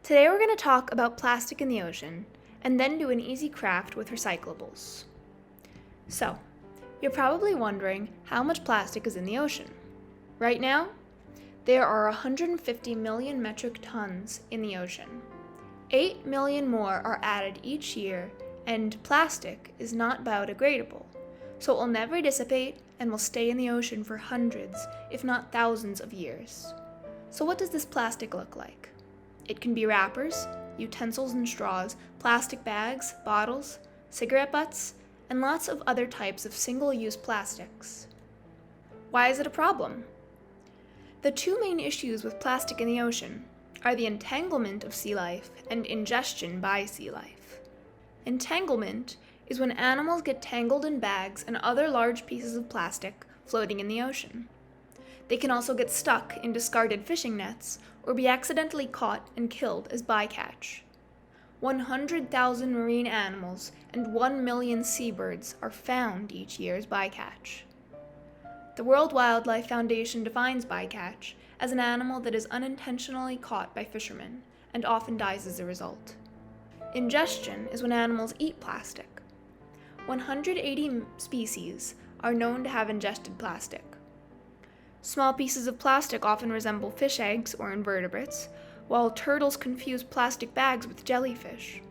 Today we're going to talk about plastic in the ocean and then do an easy craft with recyclables. So, you're probably wondering how much plastic is in the ocean. Right now, there are 150 million metric tons in the ocean. 8 million more are added each year, and plastic is not biodegradable, so it will never dissipate and will stay in the ocean for hundreds, if not thousands of years. So what does this plastic look like? It can be wrappers, utensils and straws, plastic bags, bottles, cigarette butts, and lots of other types of single-use plastics. Why is it a problem? The two main issues with plastic in the ocean are the entanglement of sea life and ingestion by sea life. Entanglement is when animals get tangled in bags and other large pieces of plastic floating in the ocean. They can also get stuck in discarded fishing nets or be accidentally caught and killed as bycatch. 100,000 marine animals and 1 million seabirds are found each year as bycatch. The World Wildlife Foundation defines bycatch as an animal that is unintentionally caught by fishermen and often dies as a result. Ingestion is when animals eat plastic. 180 species are known to have ingested plastic. Small pieces of plastic often resemble fish eggs or invertebrates, while turtles confuse plastic bags with jellyfish.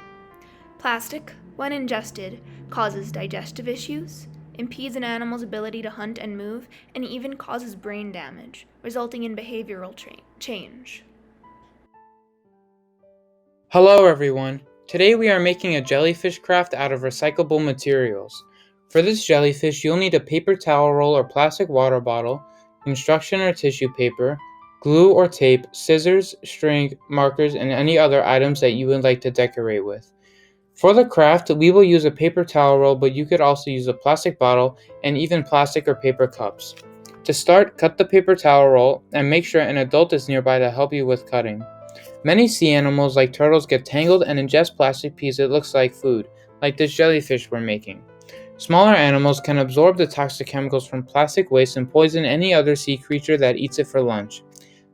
Plastic, when ingested, causes digestive issues, impedes an animal's ability to hunt and move, and even causes brain damage, resulting in behavioral change. Hello everyone! Today we are making a jellyfish craft out of recyclable materials. For this jellyfish, you'll need a paper towel roll or plastic water bottle, construction or tissue paper, glue or tape, scissors, string, markers, and any other items that you would like to decorate with. For the craft, we will use a paper towel roll, but you could also use a plastic bottle and even plastic or paper cups. To start, cut the paper towel roll and make sure an adult is nearby to help you with cutting. Many sea animals like turtles get tangled and ingest plastic pieces that looks like food, like this jellyfish we're making. Smaller animals can absorb the toxic chemicals from plastic waste and poison any other sea creature that eats it for lunch.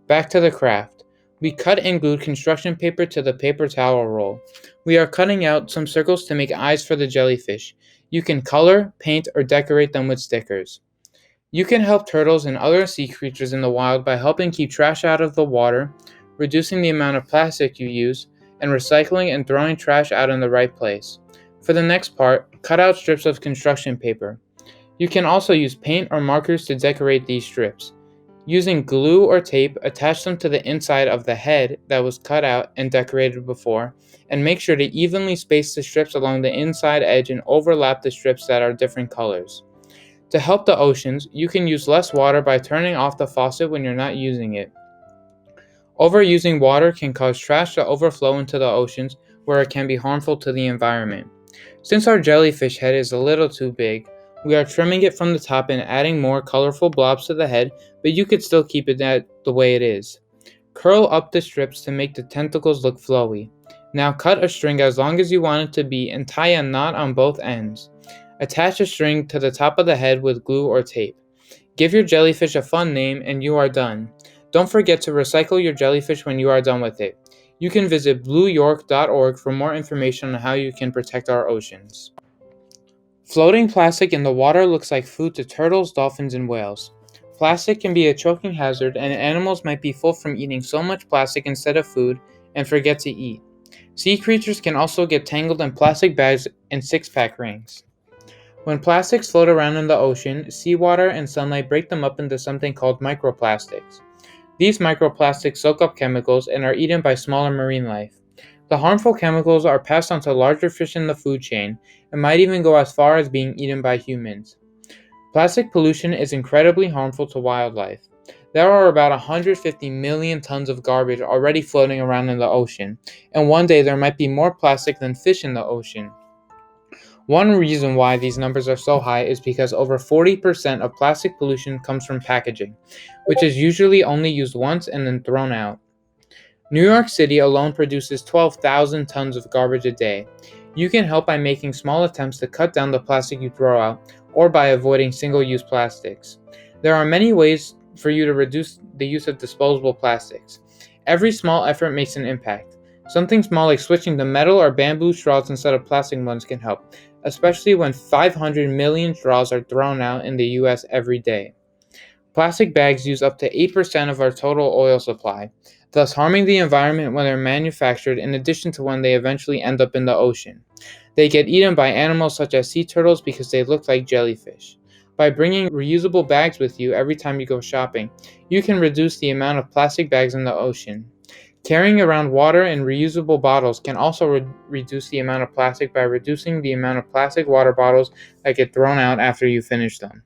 Back to the craft. We cut and glued construction paper to the paper towel roll. We are cutting out some circles to make eyes for the jellyfish. You can color, paint, or decorate them with stickers. You can help turtles and other sea creatures in the wild by helping keep trash out of the water, reducing the amount of plastic you use, and recycling and throwing trash out in the right place. For the next part, cut out strips of construction paper. You can also use paint or markers to decorate these strips. Using glue or tape, attach them to the inside of the head that was cut out and decorated before, and make sure to evenly space the strips along the inside edge and overlap the strips that are different colors. To help the oceans, you can use less water by turning off the faucet when you're not using it. Overusing water can cause trash to overflow into the oceans, where it can be harmful to the environment. Since our jellyfish head is a little too big, we are trimming it from the top and adding more colorful blobs to the head, but you could still keep it the way it is. Curl up the strips to make the tentacles look flowy. Now cut a string as long as you want it to be and tie a knot on both ends. Attach a string to the top of the head with glue or tape. Give your jellyfish a fun name and you are done. Don't forget to recycle your jellyfish when you are done with it. You can visit blueyork.org for more information on how you can protect our oceans. Floating plastic in the water looks like food to turtles, dolphins, and whales. Plastic can be a choking hazard, and animals might be full from eating so much plastic instead of food and forget to eat. Sea creatures can also get tangled in plastic bags and six-pack rings. When plastics float around in the ocean, seawater and sunlight break them up into something called microplastics. These microplastics soak up chemicals and are eaten by smaller marine life. The harmful chemicals are passed on to larger fish in the food chain and might even go as far as being eaten by humans. Plastic pollution is incredibly harmful to wildlife. There are about 150 million tons of garbage already floating around in the ocean, and one day there might be more plastic than fish in the ocean. One reason why these numbers are so high is because over 40% of plastic pollution comes from packaging, which is usually only used once and then thrown out. New York City alone produces 12,000 tons of garbage a day. You can help by making small attempts to cut down the plastic you throw out, or by avoiding single-use plastics. There are many ways for you to reduce the use of disposable plastics. Every small effort makes an impact. Something small like switching to metal or bamboo straws instead of plastic ones can help, especially when 500 million straws are thrown out in the US every day. Plastic bags use up to 8% of our total oil supply, thus harming the environment when they're manufactured in addition to when they eventually end up in the ocean. They get eaten by animals such as sea turtles because they look like jellyfish. By bringing reusable bags with you every time you go shopping, you can reduce the amount of plastic bags in the ocean. Carrying around water and reusable bottles can also reduce the amount of plastic by reducing the amount of plastic water bottles that get thrown out after you finish them.